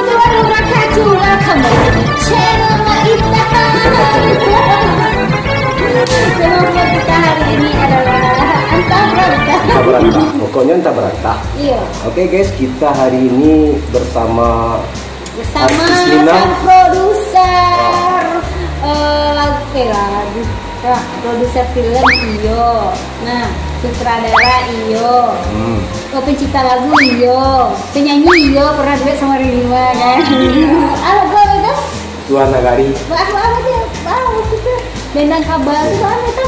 warahmatullahi wabarakatuh. Kembali di channel Maita. Tema kita hari ini adalah entah berantah. Pokoknya entah berantah. Iya. Oke guys, kita hari ini bersama sang produser lagu produser film Iyo. Nah, sutradara Iyo. Pencipta lagu Iyo, penyanyi Iyo, pernah duet sama Rinima kan. Halo gue itu Tuan Nagari. Apa sih? Itu Dendang Kabar itu apa itu?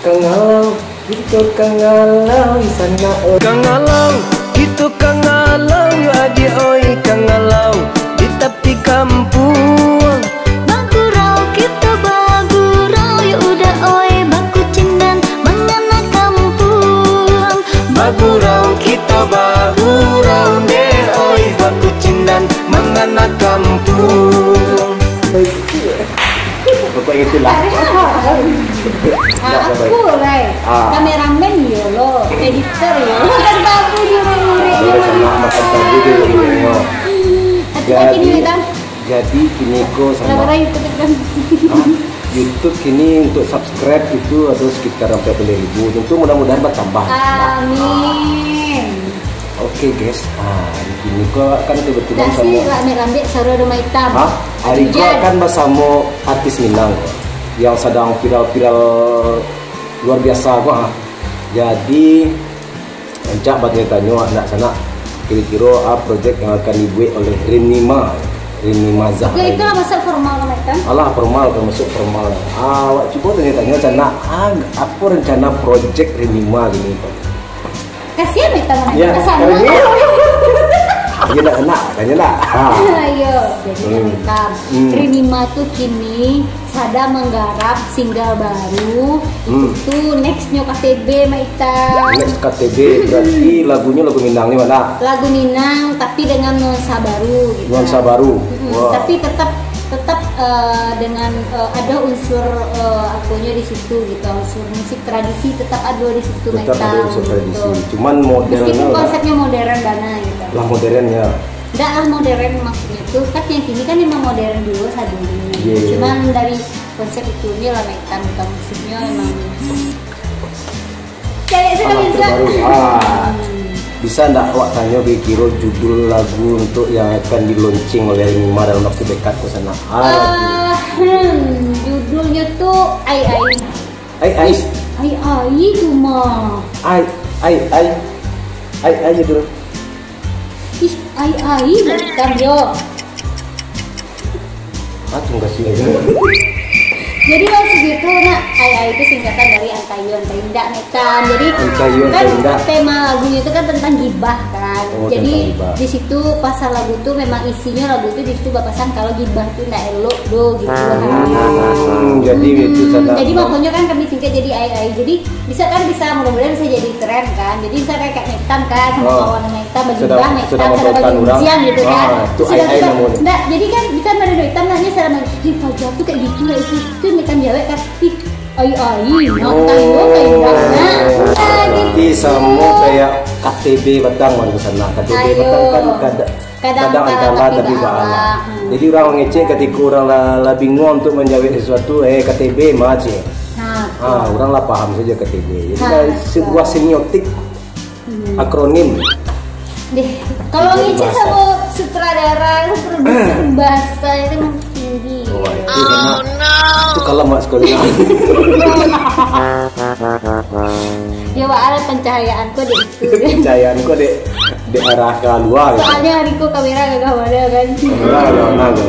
Kangalau, itu kangalau sana. Kangalau, itu kangalau adi oi kangalau di tepi kampung. Bagurau kita bagurau ya udah oi baku cindan mengena kampung. Bagurau kita bagurau ne oi baku cindan mengena kampung. Pokoknya itulah. Aku lah, kameramen yo lo, editor yo, kan babu juri-juri. Sama makan tadi dulu. Jadi kini kok sama YouTube kini untuk subscribe itu ada sekitar 40.000. Tentu mudah-mudahan bertambah. Amin. Oke guys, ini kok kan kebetulan sama rame-rame saudara Maita. Hari ini akan bersama artis Minang yang sedang viral-viral luar biasa kok. Jadi encak batnya tanya anak sana kira-kira project yang akan dibuat oleh Rinima Zahra. Oke, itu lah masuk formal ke Maita. Alah formal kan masuk formal. Awak coba tanya-tanya sana apa rencana project Rinima gini kok. Kasihan Maita mana? Ya, Kesana. Dia nak enak, tanya nak. Ayo, jadi Maita. Rinima tuh kini sada menggarap single baru. Itu nextnya KTB Maita. Next KTB berarti lagunya lagu Minang nih mana? Lagu Minang tapi dengan nuansa baru. Gitu. Nuansa baru. Wow. Tapi tetap dengan ada unsur akunya di situ gitu, unsur musik tradisi tetap ada di situ. Tetap Maita, ada unsur tradisi. gitu. Cuman modelnya meskipun konsepnya modern dana gitu. lah modernnya. Enggak lah modern maksudnya tuh kan yang kini kan memang modern dulu sadunya. Yeah. Cuman dari konsep itunya lah Maita, bukan musiknya memang. Kayak sudah bisa. Bisa ndak awak tanya kira judul lagu untuk yang akan di-launching oleh Rinima dalam waktu dekat ke sana? Judulnya tuh Ai itu mah. Ai judul. Ai bukan yo. Tunggu sih. Jadi maksud itu nak Ai itu singkatan dari Antayun Terindah Metan. Jadi Antayun, kan Terindah. tema lagunya itu kan tentang gibah kan. Jadi gibah. di situ pasal lagu itu memang isinya lagu itu di situ bapasan kalau gibah itu ndak elok do gitu. Jadi itu sana. Jadi makanya kan kami singkat jadi Ai. Jadi bisa mudah-mudahan bisa jadi tren kan. Jadi bisa kayak Metan kan sama kawan Metan bergibah Metan sama bagi gitu kan. Itu Ai namanya. Nggak, jadi kan bisa ada Metan nanya cara di pajak tuh kayak gitu lah itu Metan jawab kan ai Berarti sama kayak KTB Batang mana sana. KTB Batang kan kadang antara tapi bala. Jadi orang ngecek ketika orang lah bingung untuk menjawab sesuatu KTB macam. Orang lah paham saja KTB. Jadi sebuah semiotik akronim. Kalau ngecek sama sutradara produser bahasa itu tinggi. Itu kalau mak sekali. Ya ada pencahayaan kok deh itu. Pencahayaan kok deh di arah ke luar. Soalnya hariku kamera gak ada kan.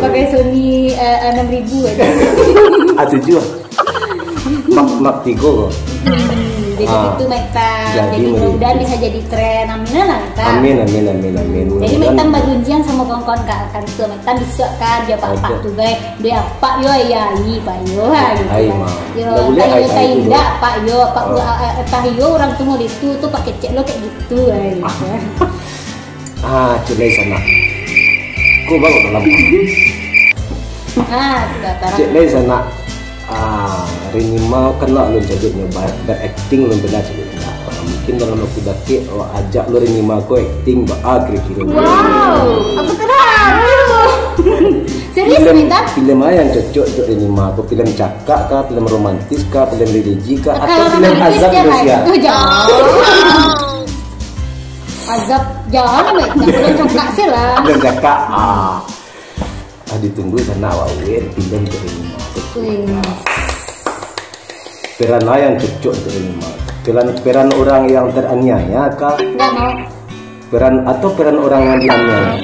Pakai Sony 6000 aja. Ada juga. Mak 3 kok. Jadi itu Maita. Jadi mudah-mudahan bisa jadi tren. Amin lah Maita. Amin. Jadi Maita bagunjian sama kawan-kawan kan itu Maita bisa kan dia pak tuh guys. Dia pak yo ayai pak yo gitu. Yo tayo ndak pak yo pak yo orang tuh mau itu tuh pakai cek lo kayak gitu Culai sana. Kau bawa dalam. Sudah tarang. Culai sana. Rinima kan lah lu jadinya berakting lu benar jadinya. Mungkin dalam waktu daki ajak lu Rinima aku acting kira-kira. Wow, aku terharu. film apa yang cocok untuk Renima? Apa film cakak kah, film romantis kah, film religi kah, atau film azab Indonesia? Azab jangan film cakak sih lah. Film cakak. Ditunggu sana Wawen film untuk Renima. Peran apa yang cocok untuk Renima? Peran orang yang teraniaya kah? Enggak mau. Peran orang yang dianiaya?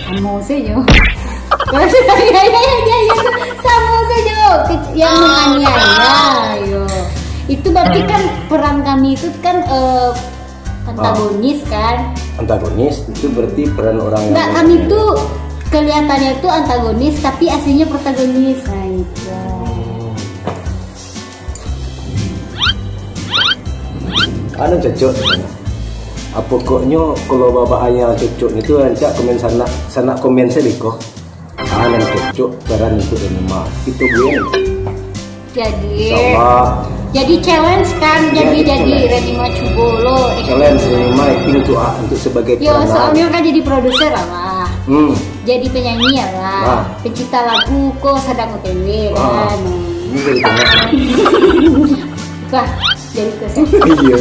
Kamu saja. Ya, sama saja yang menganiaya. Itu berarti kan peran kami itu kan antagonis kan? Antagonis itu berarti peran orang yang. Enggak, kami tuh kelihatannya tuh antagonis tapi aslinya protagonis. Nah, itu. Anu cocok. Pokoknya kalau bapak ayah cocok itu ancak komen sana komen seliko. Yang cocok peran untuk Renima itu gue. Jadi sama. Jadi challenge kan, jadi Renima Cubolo. Challenge Renima acting untuk sebagai yo, soalnya kan jadi produser lah. Jadi penyanyi ya lah. Pencipta lagu kok sedang OTW kan. Ini jadi tengah. Wah, jadi kesan. Iya.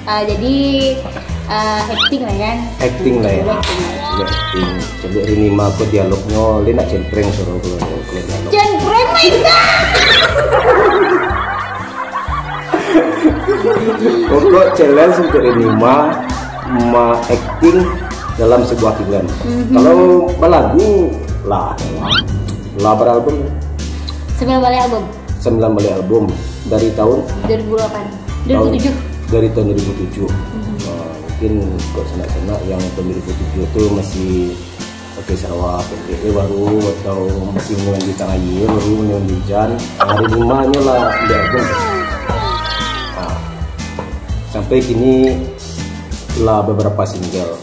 Jadi acting lah kan. Acting lah ya. Acting. Coba Renima kok dialognya, dia nak cempreng suruh keluar dialog. Cempreng Maika. Pokok challenge untuk Renima acting dalam sebuah film. Kalau balagu lah beralbum. 9 balik album. 9 balik album dari tahun 2008. 2007. Dari tahun 2007. Mungkin kok sana-sana yang tahun 2007 itu masih Oke Sarawak, PPE baru atau masih mulai di tanah air baru mulai hujan. Hari 5-nya lah di album. Sampai kini lah beberapa single.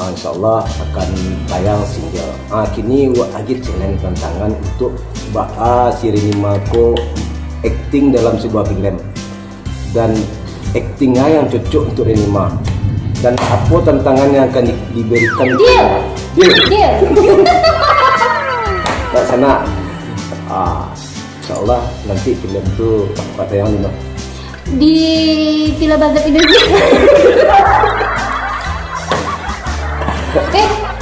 Insya Allah akan tayang single. Kini lagi challenge tantangan untuk si Renima ko acting dalam sebuah film dan actingnya yang cocok untuk Renima. Dan apa tantangan yang akan diberikan? Deal. Nah, sana. Insya Allah nanti film itu tayang di Villa Bazar Indonesia.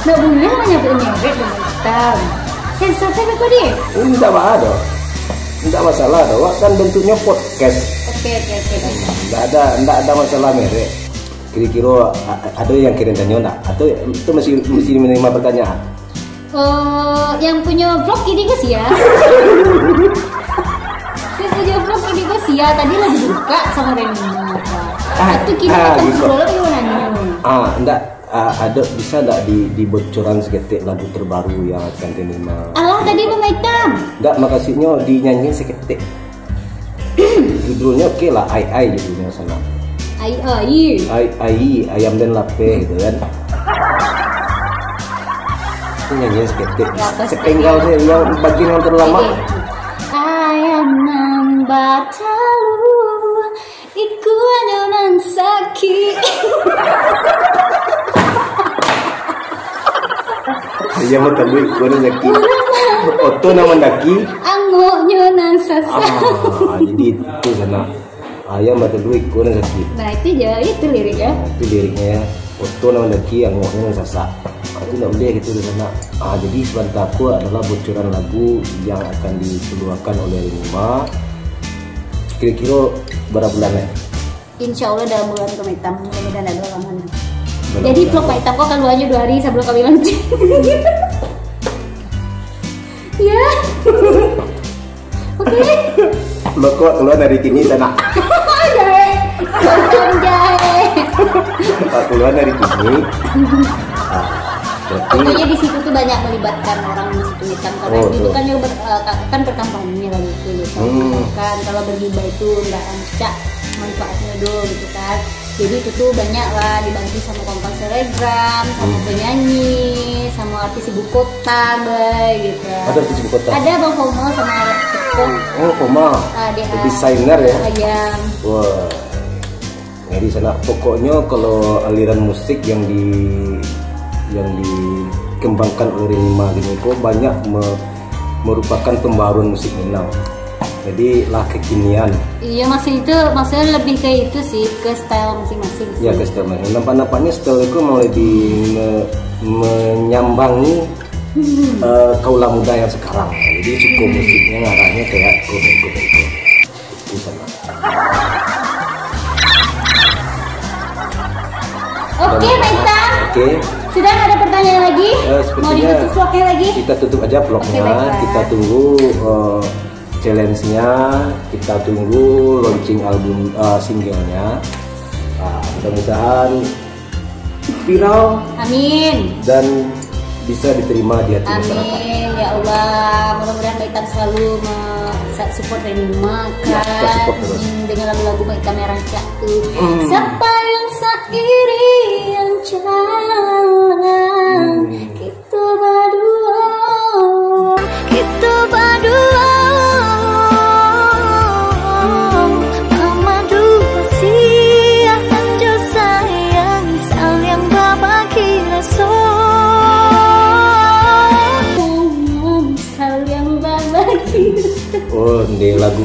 Nggak boleh menyebut merek Bang. Sensor saya kok dia? Tidak masalah dah. Kan bentuknya podcast. Oke. Tidak ada masalah merek. Kira-kira ada yang kirim tanya enggak? Atau itu masih menerima pertanyaan? Yang punya vlog ini guys ya. Punya vlog ini guys ya. Tadi lagi buka sama Renima. Itu kita akan ngobrol gimana? Enggak. Ada bisa enggak dibocoran seketik lagu terbaru yang akan Renima? Allah tadi memaitam. Enggak, makasihnya dinyanyiin seketik. Judulnya oke lah, ai judulnya sana. Ai ayam dan lape gitu kan. Itu nyanyiin seketik. Sepenggal sih yang bagian yang terlama. Ayam nambah talu, iku adonan sakit. Iya mau tadi ikut zaki. Oto nama daki. Angoknya nan sasa. Jadi itu sana. Ayam mata duit ikut zaki. Nah itu liriknya. Itu liriknya ya. Oto nama daki, angoknya nan sasa. Itu nggak boleh gitu di sana. Jadi sebentar aku adalah bocoran lagu yang akan dikeluarkan oleh Renima. Kira-kira berapa bulan ya? Insya Allah dalam bulan Kemetam. Mudah-mudahan ada orang. Jadi vlog Pak Itam kok keluarnya 2 hari sebelum kami launching. Ya. Oke. Vlog kok keluar dari kini sana. Jahe. Keluar dari kini. Pokoknya di situ tuh banyak melibatkan orang di situ hitam karena itu kan yang kan berkampanye lah gitu. Kan kalau bergibah itu nggak ancak manfaatnya dulu gitu kan. Jadi itu tuh banyak lah dibantu sama kompas Telegram, sama penyanyi, sama artis ibu kota, gitu. Ada artis ibu kota? Ada Bang Fomo sama artis ibu kota. Oh, Fomo. Desainer ya? Ayam. Wah. Jadi sana pokoknya kalau aliran musik yang dikembangkan oleh Renima gini kok banyak merupakan pembaruan musik Minang. Jadi lah kekinian. Iya masih itu, maksudnya lebih ke itu sih, ke style masing-masing. Iya ke style masing. Nampak-nampaknya style itu mau lebih menyambangi kaula muda yang sekarang. Jadi cukup musiknya ngarahnya kayak godek-godek itu. Sama. Oke, Maita. Oke. Sudah ada pertanyaan lagi? Mau ditutup vlognya lagi? Kita tutup aja vlognya. Kita tunggu challenge-nya, kita tunggu launching album singlenya. Mudah-mudahan viral. Amin. Dan bisa diterima di hati masyarakat. Amin ya Allah. Mudah-mudahan Maita selalu support Renima kan. Ya, support terus. Dengan lagu-lagu Maita Merah Jatuh. Sapayang sairi yang jalan. Kita berdua. Kita berdua. Mama dua siang anjo sayang saling berbagi rasa. Saling berbagi. Oh, di lagu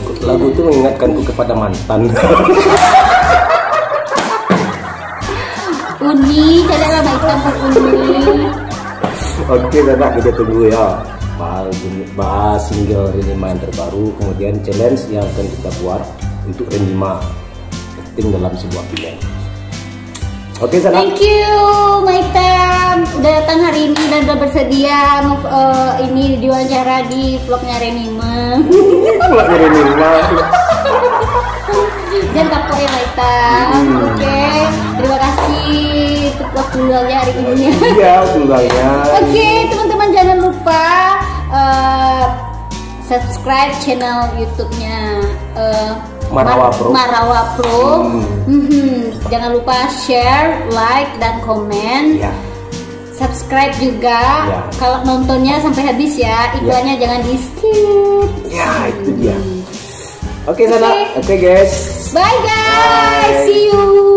itu mengingatkanku kepada mantan. Uni, carilah Maita per Uni. Oke, Nana, kita tunggu ya. Bahas single Renima yang terbaru, kemudian challenge yang akan kita buat untuk Renima acting dalam sebuah film. Oke, Sana. Thank you, Maita, udah datang hari ini dan udah bersedia ini diwawancara di vlognya Renima. Vlognya Renima. Jangan kapok ya Maita. Oke, terima kasih untuk waktu luangnya hari ini. Iya, luangnya. Oke, teman-teman jangan lupa subscribe channel YouTube-nya Marawa Pro. Marawa Pro. Jangan lupa share, like, dan komen. Ya. Subscribe juga. Ya. Kalau nontonnya sampai habis ya, iklannya jangan di skip. Ya, itu dia. Oke, Sana. Oke, guys. Bye guys. Bye. See you.